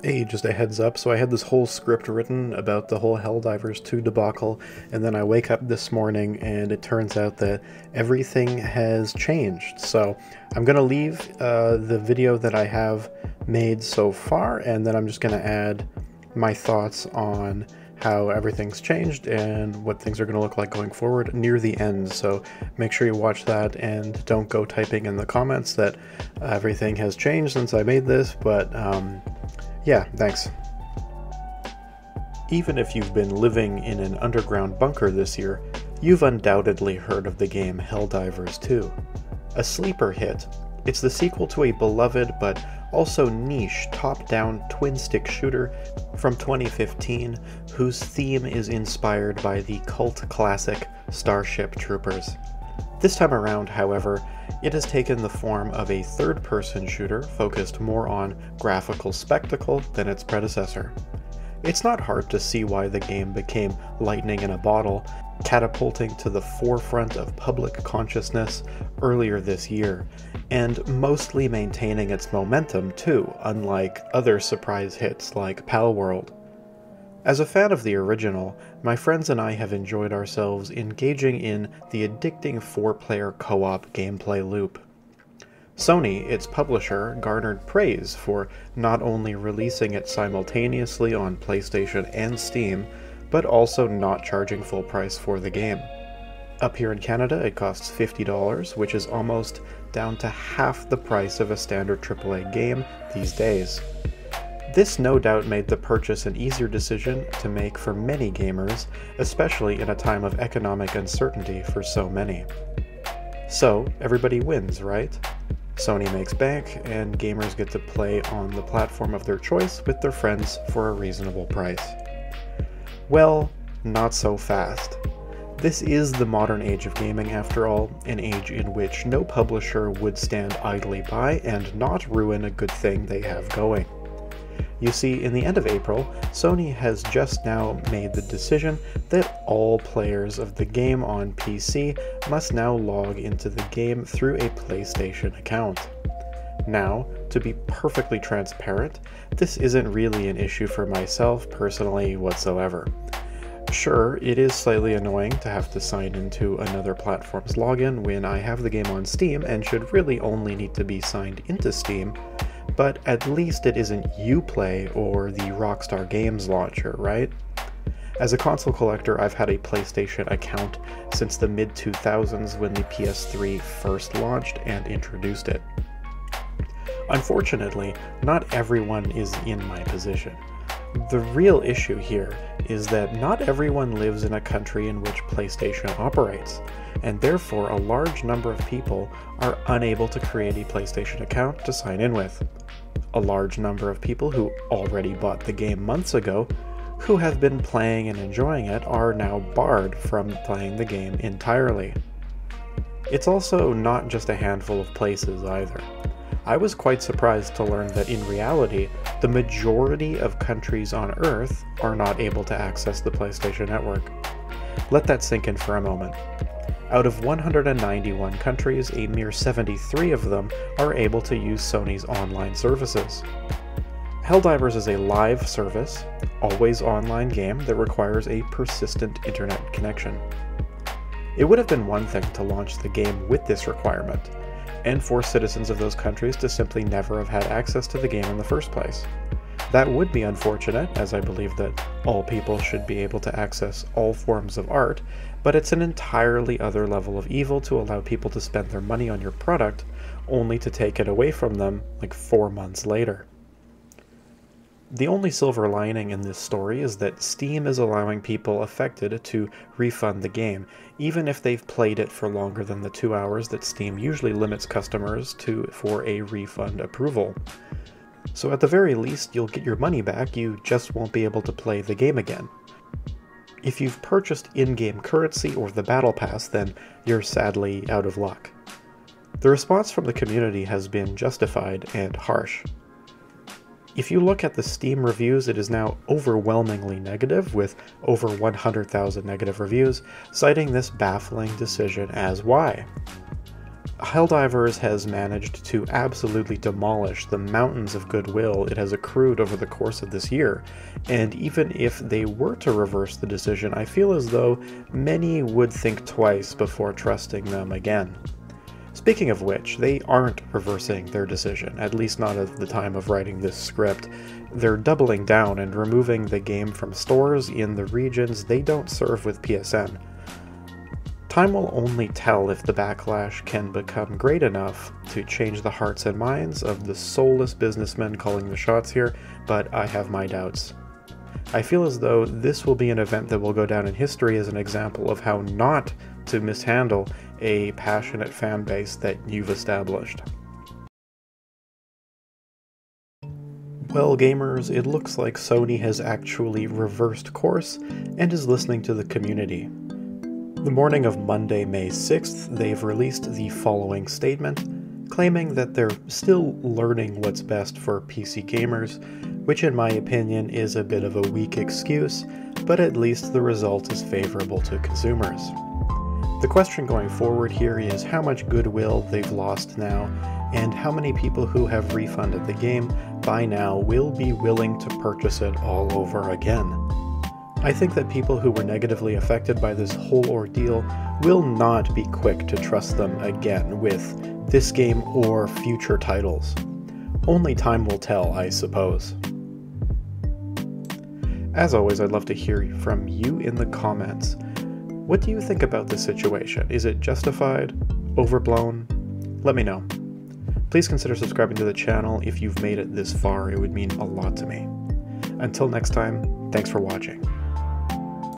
Hey, just a heads up, so I had this whole script written about the whole Helldivers 2 debacle, and then I wake up this morning and it turns out that everything has changed. So I'm going to leave the video that I have made so far, and then I'm just going to add my thoughts on how everything's changed and what things are going to look like going forward near the end. So make sure you watch that and don't go typing in the comments that everything has changed since I made this, but yeah, thanks. Even if you've been living in an underground bunker this year, you've undoubtedly heard of the game Helldivers 2. A sleeper hit, it's the sequel to a beloved but also niche top-down twin-stick shooter from 2015 whose theme is inspired by the cult classic Starship Troopers. This time around, however, it has taken the form of a third-person shooter focused more on graphical spectacle than its predecessor. It's not hard to see why the game became lightning in a bottle, catapulting to the forefront of public consciousness earlier this year, and mostly maintaining its momentum too, unlike other surprise hits like Palworld. As a fan of the original, my friends and I have enjoyed ourselves engaging in the addicting 4-player co-op gameplay loop. Sony, its publisher, garnered praise for not only releasing it simultaneously on PlayStation and Steam, but also not charging full price for the game. Up here in Canada, it costs $50, which is almost down to half the price of a standard AAA game these days. This no doubt made the purchase an easier decision to make for many gamers, especially in a time of economic uncertainty for so many. So, everybody wins, right? Sony makes bank, and gamers get to play on the platform of their choice with their friends for a reasonable price. Well, not so fast. This is the modern age of gaming after all, an age in which no publisher would stand idly by and not ruin a good thing they have going. You see, in the end of April, Sony has just now made the decision that all players of the game on PC must now log into the game through a PlayStation account. Now, to be perfectly transparent, this isn't really an issue for myself personally whatsoever. Sure, it is slightly annoying to have to sign into another platform's login when I have the game on Steam and should really only need to be signed into Steam, but at least it isn't Uplay or the Rockstar Games launcher, right? As a console collector, I've had a PlayStation account since the mid-2000s when the PS3 first launched and introduced it. Unfortunately, not everyone is in my position. The real issue here is that not everyone lives in a country in which PlayStation operates, and therefore a large number of people are unable to create a PlayStation account to sign in with. A large number of people who already bought the game months ago, who have been playing and enjoying it, are now barred from playing the game entirely. It's also not just a handful of places either. I was quite surprised to learn that in reality, the majority of countries on Earth are not able to access the PlayStation Network. Let that sink in for a moment. Out of 191 countries, a mere 73 of them are able to use Sony's online services. Helldivers is a live service, always online game that requires a persistent internet connection. It would have been one thing to launch the game with this requirement, and for citizens of those countries to simply never have had access to the game in the first place. That would be unfortunate, as I believe that all people should be able to access all forms of art, but it's an entirely other level of evil to allow people to spend their money on your product, only to take it away from them like 4 months later. The only silver lining in this story is that Steam is allowing people affected to refund the game, even if they've played it for longer than the 2 hours that Steam usually limits customers to for a refund approval. So at the very least, you'll get your money back, you just won't be able to play the game again. If you've purchased in-game currency or the Battle Pass, then you're sadly out of luck. The response from the community has been justified and harsh. If you look at the Steam reviews, it is now overwhelmingly negative, with over 100,000 negative reviews, citing this baffling decision as why. Helldivers has managed to absolutely demolish the mountains of goodwill it has accrued over the course of this year, and even if they were to reverse the decision, I feel as though many would think twice before trusting them again. Speaking of which, they aren't reversing their decision, at least not at the time of writing this script. They're doubling down and removing the game from stores in the regions they don't serve with PSN. Time will only tell if the backlash can become great enough to change the hearts and minds of the soulless businessmen calling the shots here, but I have my doubts. I feel as though this will be an event that will go down in history as an example of how not to mishandle a passionate fan base that you've established. Well, gamers, it looks like Sony has actually reversed course and is listening to the community. The morning of Monday, May 6th, they've released the following statement, claiming that they're still learning what's best for PC gamers, which in my opinion is a bit of a weak excuse, but at least the result is favorable to consumers. The question going forward here is how much goodwill they've lost now, and how many people who have refunded the game by now will be willing to purchase it all over again. I think that people who were negatively affected by this whole ordeal will not be quick to trust them again with this game or future titles. Only time will tell, I suppose. As always, I'd love to hear from you in the comments. What do you think about this situation? Is it justified? Overblown? Let me know. Please consider subscribing to the channel if you've made it this far. It would mean a lot to me. Until next time, thanks for watching.